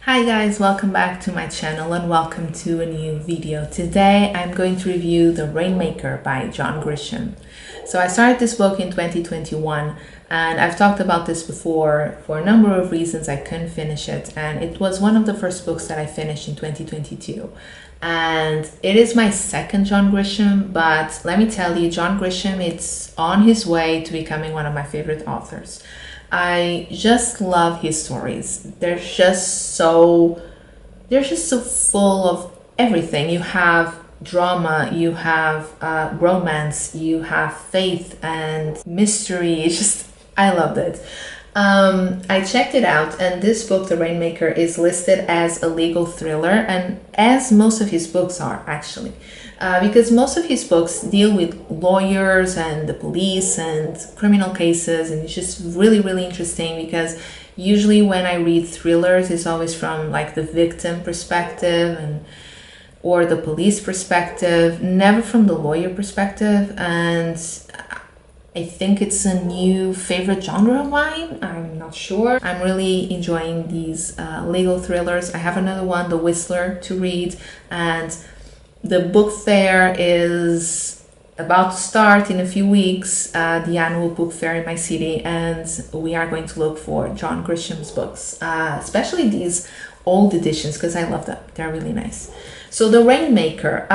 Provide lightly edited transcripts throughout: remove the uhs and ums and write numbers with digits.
Hi guys, welcome back to my channel and welcome to a new video. Today I'm going to review The Rainmaker by John Grisham. So I started this book in 2021 and I've talked about this before. For a number of reasons I couldn't finish it, and it was one of the first books that I finished in 2022. And it is my second John Grisham, but let me tell you, John Grisham, it's on his way to becoming one of my favorite authors. I just love his stories. They're just so full of everything. You have drama, you have romance, you have faith and mystery. It's just, I loved it. I checked it out, and this book, The Rainmaker, is listed as a legal thriller, and as most of his books are actually, because most of his books deal with lawyers and the police and criminal cases, and it's just really interesting because usually when I read thrillers, it's always from like the victim perspective or the police perspective, never from the lawyer perspective. And I think it's a new favorite genre of mine. I'm not sure. I'm really enjoying these legal thrillers. I have another one, The Whistler, to read, and the book fair is about to start in a few weeks, the annual book fair in my city, and we are going to look for John Grisham's books, especially these old editions, because I love them. They're really nice. So The Rainmaker,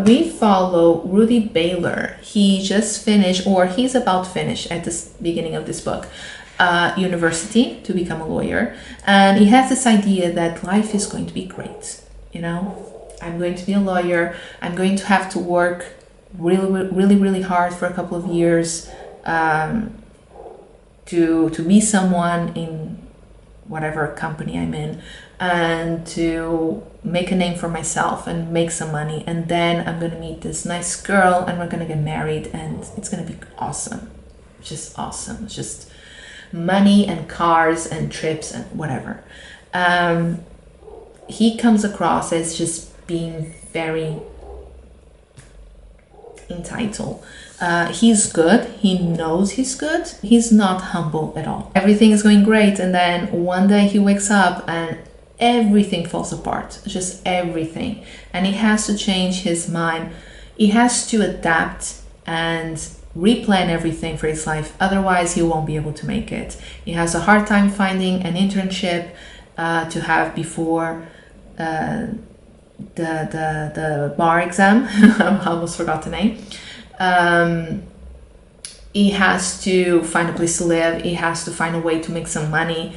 we follow Rudy Baylor. He just finished, or he's about to finish at the beginning of this book, university to become a lawyer. And he has this idea that life is going to be great. You know, I'm going to be a lawyer. I'm going to have to work really hard for a couple of years to be someone in whatever company I'm in, and to make a name for myself and make some money, and then I'm gonna meet this nice girl and we're gonna get married and it's gonna be awesome. Just awesome. Just money and cars and trips and whatever. He comes across as just being very entitled. He's good. He knows he's good. He's not humble at all. Everything is going great, and then one day he wakes up and everything falls apart. Just everything. And he has to change his mind. He has to adapt and replan everything for his life. Otherwise, he won't be able to make it. He has a hard time finding an internship to have before the bar exam. I almost forgot the name. He has to find a place to live. He has to find a way to make some money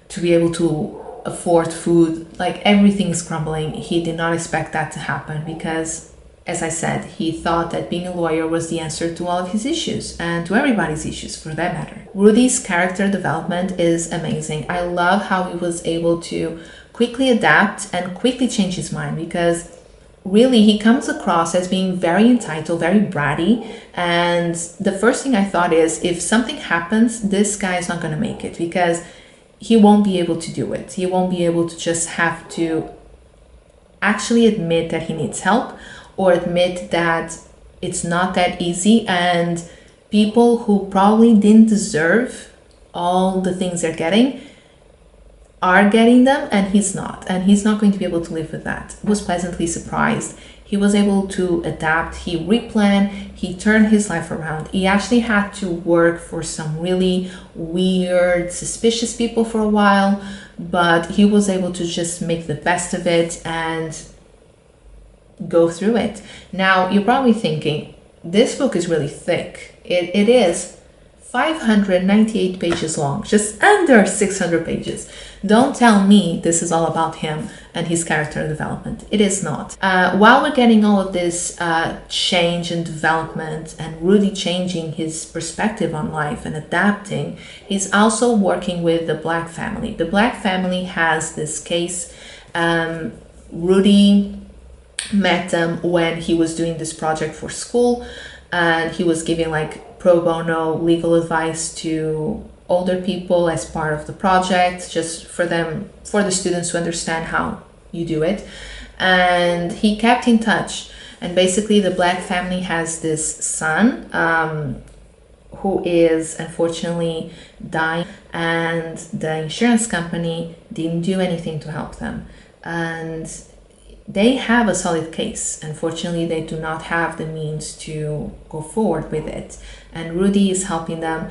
to be able to afford food. Like, everything is crumbling. He did not expect that to happen because, as I said, he thought that being a lawyer was the answer to all of his issues, and to everybody's issues for that matter. Rudy's character development is amazing. I love how he was able to quickly adapt and quickly change his mind, because really he comes across as being very entitled, very bratty, and the first thing I thought is, if something happens, this guy is not going to make it, because he won't be able to do it. He won't be able to just have to actually admit that he needs help, or admit that it's not that easy, and people who probably didn't deserve all the things they're getting are getting them, and he's not going to be able to live with that. I was pleasantly surprised. He was able to adapt. He replanned. He turned his life around. He actually had to work for some really weird, suspicious people for a while, but he was able to just make the best of it and go through it. Now, you're probably thinking, this book is really thick. It is 598 pages long, just under 600 pages. Don't tell me this is all about him and his character development. It is not. While we're getting all of this change and development, and Rudy changing his perspective on life and adapting, he's also working with the Black family. The Black family has this case. Rudy met them when he was doing this project for school, and he was giving like pro bono legal advice to older people as part of the project, just for the students to understand how you do it. And he kept in touch, and basically the Black family has this son who is unfortunately dying, and the insurance company didn't do anything to help them. And they have a solid case. Unfortunately, they do not have the means to go forward with it. And Rudy is helping them.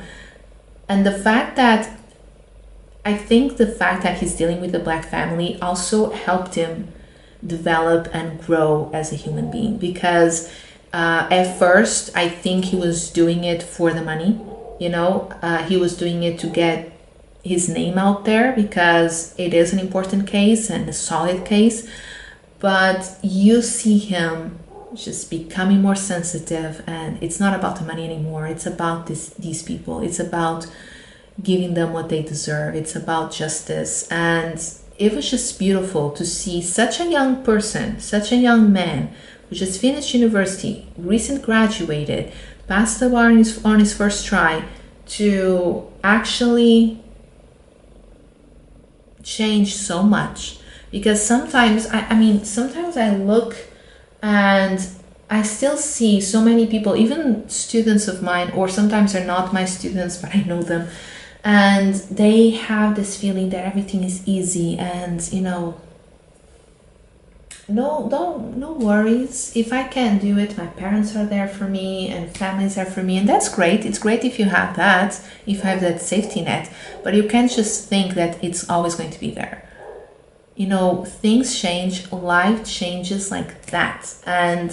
And I think the fact that he's dealing with a black family also helped him develop and grow as a human being, because at first I think he was doing it for the money. He was doing it to get his name out there, because it is an important case and a solid case. But you see him just becoming more sensitive, and it's not about the money anymore. It's about these people. It's about giving them what they deserve. It's about justice. And it was just beautiful to see such a young person, such a young man who just finished university, recent graduated, passed the bar on his first try, to actually change so much. Because sometimes, sometimes I look and I still see so many people, even students of mine, or sometimes they're not my students, but I know them, and they have this feeling that everything is easy, and no worries. If I can't do it, my parents are there for me and families are for me, and that's great. It's great if you have that, if you have that safety net, but you can't just think that it's always going to be there. Things change, life changes like that, and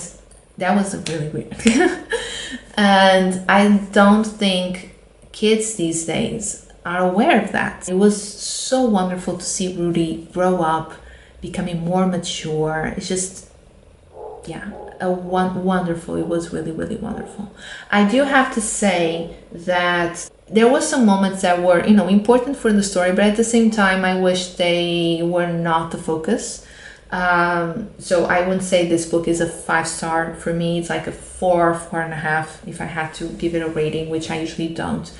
that was really weird. And I don't think kids these days are aware of that. It was so wonderful to see Rudy grow up, becoming more mature. It's just, wonderful. It was really, really wonderful. I do have to say that there were some moments that were, important for the story, but at the same time, I wish they were not the focus. So I wouldn't say this book is a 5-star for me. It's like a 4.5 if I had to give it a rating, which I usually don't.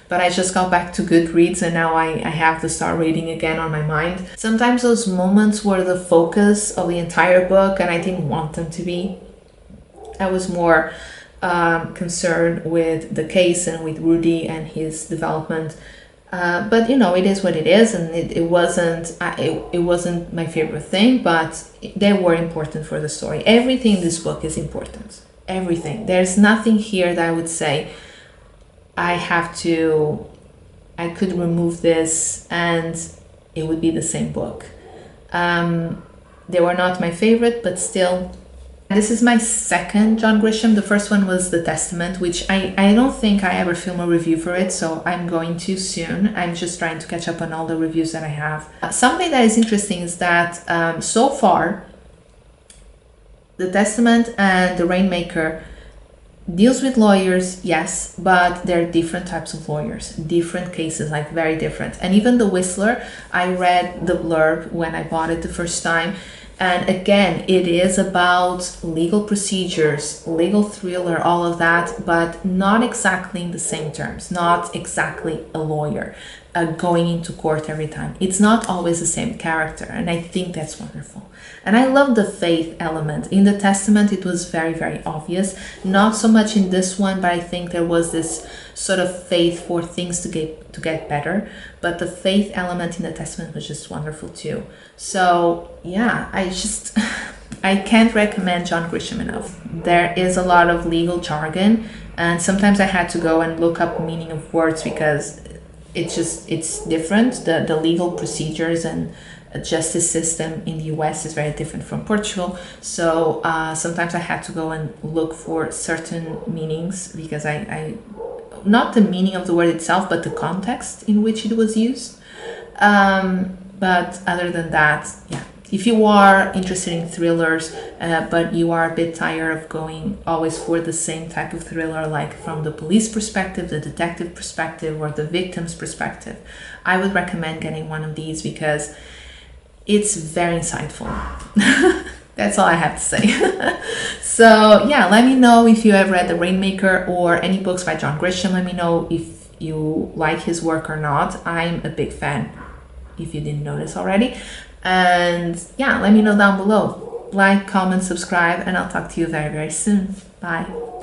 But I just got back to Goodreads, and now I have the star rating again on my mind. Sometimes those moments were the focus of the entire book, and I didn't want them to be. I was more concerned with the case and with Rudy and his development. But it is what it is, and it wasn't my favorite thing, but they were important for the story. Everything in this book is important. Everything. There's nothing here that I would say I could remove this and it would be the same book. They were not my favorite, but still. This is my second John Grisham. The first one was The Testament, which I don't think I ever film a review for it, so I'm going to soon. I'm just trying to catch up on all the reviews that I have. Something that is interesting is that so far, The Testament and The Rainmaker deals with lawyers, yes, but they're different types of lawyers, different cases, like very different. And even The Whistler, I read the blurb when I bought it the first time. And again, it is about legal procedures, legal thriller, all of that, but not exactly in the same terms, not exactly a lawyer going into court every time. It's not always the same character, and I think that's wonderful. And I love the faith element. In The Testament, it was very, very obvious. Not so much in this one, but I think there was this sort of faith for things to get better. But the faith element in The Testament was just wonderful too. So yeah, I can't recommend John Grisham enough. There is a lot of legal jargon, and sometimes I had to go and look up meaning of words because it's different. The legal procedures and justice system in the US is very different from Portugal. So sometimes I had to go and look for certain meanings because I not the meaning of the word itself, but the context in which it was used. But other than that, yeah. If you are interested in thrillers, but you are a bit tired of going always for the same type of thriller, like from the police perspective, the detective perspective, or the victim's perspective, I would recommend getting one of these because it's very insightful. That's all I have to say. So yeah, let me know if you have read The Rainmaker or any books by John Grisham. Let me know if you like his work or not. I'm a big fan, if you didn't notice already. And yeah, let me know down below. Like, comment, subscribe, and I'll talk to you very, very soon. Bye.